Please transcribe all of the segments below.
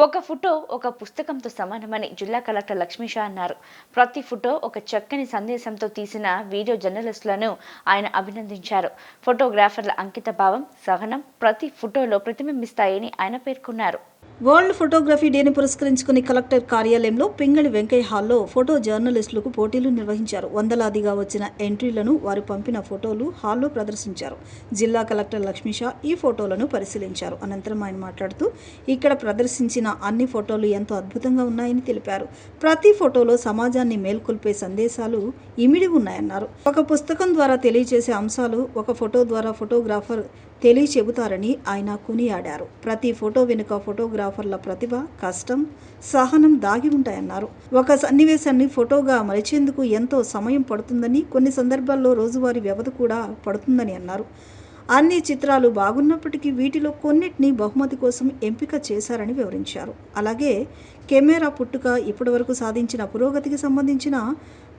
ఒక ఫోటో ఒక పుస్తకంతో సమానమని జిల్లా కలెక్టర్ లక్ష్మీషా అన్నారు. ప్రతి ఫోటో ఒక చక్కని సందేశంతో తీసిన వీడియో జర్నలిస్టులను ఆయన అభినందించారు. ఫోటోగ్రాఫర్ల అంకిత భావం, సహనం ప్రతి ఫోటోలో ప్రతిబింబిస్తాయని ఆయన పేర్కొన్నారు. వరల్డ్ ఫోటోగ్రఫీ డేని పురస్కరించుకుని కలెక్టర్ కార్యాలయంలో పింగళి వెంకయ్య హాల్లో ఫోటో జర్నలిస్టులకు పోటీలు నిర్వహించారు. వందలాదిగా వచ్చిన ఎంట్రీలను వారు పంపిన ఫోటోలు హాల్లో ప్రదర్శించారు. జిల్లా కలెక్టర్ లక్ష్మీషా ఈ ఫోటోలను పరిశీలించారు. అనంతరం ఆయన మాట్లాడుతూ ఇక్కడ ప్రదర్శించిన అన్ని ఫోటోలు ఎంతో అద్భుతంగా ఉన్నాయని తెలిపారు. ప్రతి ఫోటోలో సమాజాన్ని మేల్కొల్పే సందేశాలు ఇమిడి ఉన్నాయన్నారు. ఒక పుస్తకం ద్వారా తెలియజేసే అంశాలు ఒక ఫోటో ద్వారా ఫోటోగ్రాఫర్ తెలియచెబుతారని ఆయన కొనియాడారు. ప్రతి ఫోటో వెనుక ఫోటోగ్రాఫర్ల ప్రతిభ, కష్టం, సహనం దాగి ఉంటాయన్నారు. ఒక సన్నివేశాన్ని ఫోటోగా మలిచేందుకు ఎంతో సమయం పడుతుందని, కొన్ని సందర్భాల్లో రోజువారీ వ్యవధి కూడా పడుతుందని అన్నారు. అన్ని చిత్రాలు బాగున్నప్పటికీ వీటిలో కొన్నిటిని బహుమతి కోసం ఎంపిక చేశారని వివరించారు. అలాగే కెమెరా పుట్టుక ఇప్పటివరకు సాధించిన పురోగతికి సంబంధించిన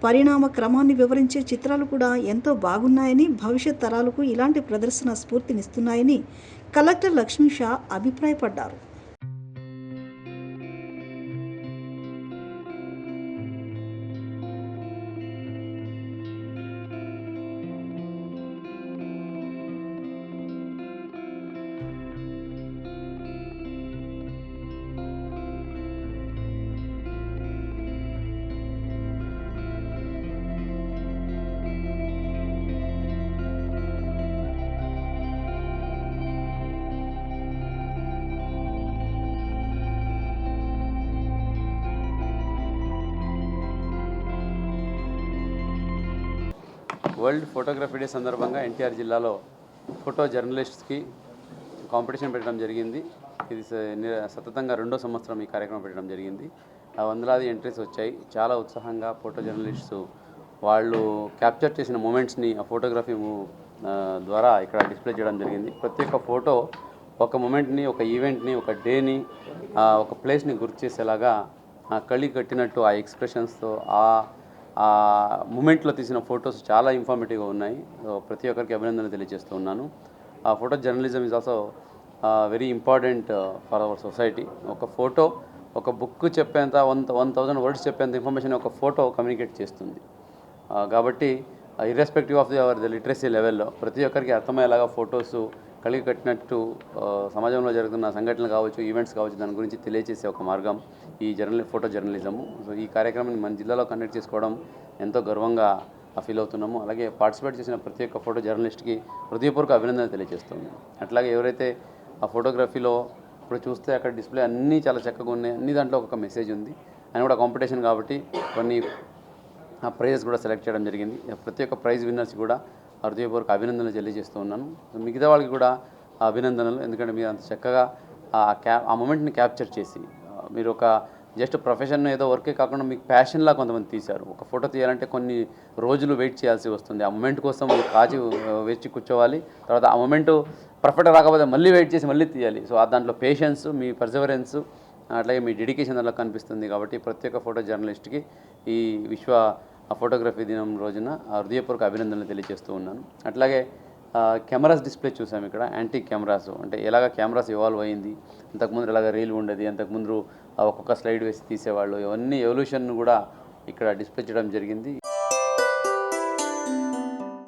పరిణామ క్రమాన్ని వివరించే చిత్రాలు కూడా ఎంతో బాగున్నాయని, భవిష్యత్ తరాలకు ఇలాంటి ప్రదర్శన స్ఫూర్తినిస్తున్నాయని కలెక్టర్ లక్ష్మీషా అభిప్రాయపడ్డారు. వరల్డ్ ఫోటోగ్రఫీ డే సందర్భంగా ఎన్టీఆర్ జిల్లాలో ఫోటో జర్నలిస్ట్స్కి కాంపిటీషన్ పెట్టడం జరిగింది. ఇది సతతంగా 2వ సంవత్సరం ఈ కార్యక్రమం పెట్టడం జరిగింది. వందలాది ఎంట్రీస్ వచ్చాయి. చాలా ఉత్సాహంగా ఫోటో జర్నలిస్ట్స్ వాళ్ళు క్యాప్చర్ చేసిన మూమెంట్స్ని ఆ ఫోటోగ్రఫీ ద్వారా ఇక్కడ డిస్ప్లే చేయడం జరిగింది. ప్రతి ఒక్క ఫోటో ఒక మూమెంట్ని, ఒక ఈవెంట్ని, ఒక డేని, ఒక ప్లేస్ని గుర్తు చేసేలాగా కళ్ళి కట్టినట్టు ఆ ఎక్స్ప్రెషన్స్తో ఆ మూమెంట్లో తీసిన ఫొటోస్ చాలా ఇన్ఫర్మేటివ్గా ఉన్నాయి. ప్రతి ఒక్కరికి అభినందనలు తెలియజేస్తూ ఉన్నాను. ఆ photo journalism is also very important for our society. ఒక ఫోటో ఒక బుక్ చెప్పేంత 1000 వర్డ్స్ చెప్పేంత ఇన్ఫర్మేషన్ ఒక ఫోటో కమ్యూనికేట్ చేస్తుంది. కాబట్టి ఇర్రెస్పెక్టివ్ ఆఫ్ అవర్ లిటరసీ లెవెల్లో ప్రతి ఒక్కరికి అర్థమయ్యేలాగా ఫొటోస్ కలిగి కట్టినట్టు సమాజంలో జరుగుతున్న సంఘటనలు కావచ్చు, ఈవెంట్స్ కావచ్చు, దాని గురించి తెలియజేసే ఒక మార్గం ఈ ఫోటో జర్నలిజము. సో ఈ కార్యక్రమాన్ని మన జిల్లాలో కండక్ట్ చేసుకోవడం ఎంతో గర్వంగా ఫీల్ అవుతున్నాము. అలాగే పార్టిసిపేట్ చేసిన ప్రతి ఒక్క ఫోటో జర్నలిస్ట్కి హృదయపూర్వక అభినందనలు తెలియజేస్తున్నాము. అట్లాగే ఎవరైతే ఆ ఫోటోగ్రఫీలో ఇప్పుడు చూస్తే అక్కడ డిస్ప్లే అన్నీ చాలా చక్కగా ఉన్నాయి. అన్ని దాంట్లో ఒక మెసేజ్ ఉంది. అని కూడా కాంపిటీషన్ కాబట్టి కొన్ని ప్రైజెస్ కూడా సెలెక్ట్ చేయడం జరిగింది. ప్రతి ఒక్క ప్రైజ్ విన్నర్స్ కూడా హృదయపూర్వక అభినందనలు తెలియజేస్తూ ఉన్నాను. మిగతా వాళ్ళకి కూడా అభినందనలు. ఎందుకంటే మీరు అంత చక్కగా ఆ మూమెంట్ని క్యాప్చర్ చేసి మీరు ఒక జస్ట్ ప్రొఫెషన్ ఏదో వర్కే కాకుండా మీకు ప్యాషన్లా కొంతమంది తీశారు. ఒక ఫోటో తీయాలంటే కొన్ని రోజులు వెయిట్ చేయాల్సి వస్తుంది. ఆ మూమెంట్ కోసం కాచి వేచి కూర్చోవాలి. తర్వాత ఆ మూమెంట్ పర్ఫెక్ట్గా రాకపోతే మళ్ళీ వెయిట్ చేసి మళ్ళీ తీయాలి. సో దాంట్లో పేషెన్స్, మీ పర్సెవరెన్స్, అట్లాగే మీ డెడికేషన్ దాంట్లో కనిపిస్తుంది. కాబట్టి ప్రతి ఒక్క ఫోటో జర్నలిస్ట్కి ఈ విశ్వ ఫోటోగ్రఫీ దినం రోజున హృదయపూర్వక అభినందనలు తెలియజేస్తూ ఉన్నాను. అట్లాగే కెమెరాస్ డిస్ప్లే చూసాం ఇక్కడ. యాంటిక్ కెమెరాస్ అంటే ఎలాగ కెమెరాస్ ఇవాల్వ్ అయింది, అంతకుముందు ఎలాగ రీల్ ఉండేది, అంతకుముందు ఒక్కొక్క స్లైడ్ వేసి తీసేవాళ్ళు, ఇవన్నీ ఎవల్యూషన్ కూడా ఇక్కడ డిస్ప్లే చేయడం జరిగింది.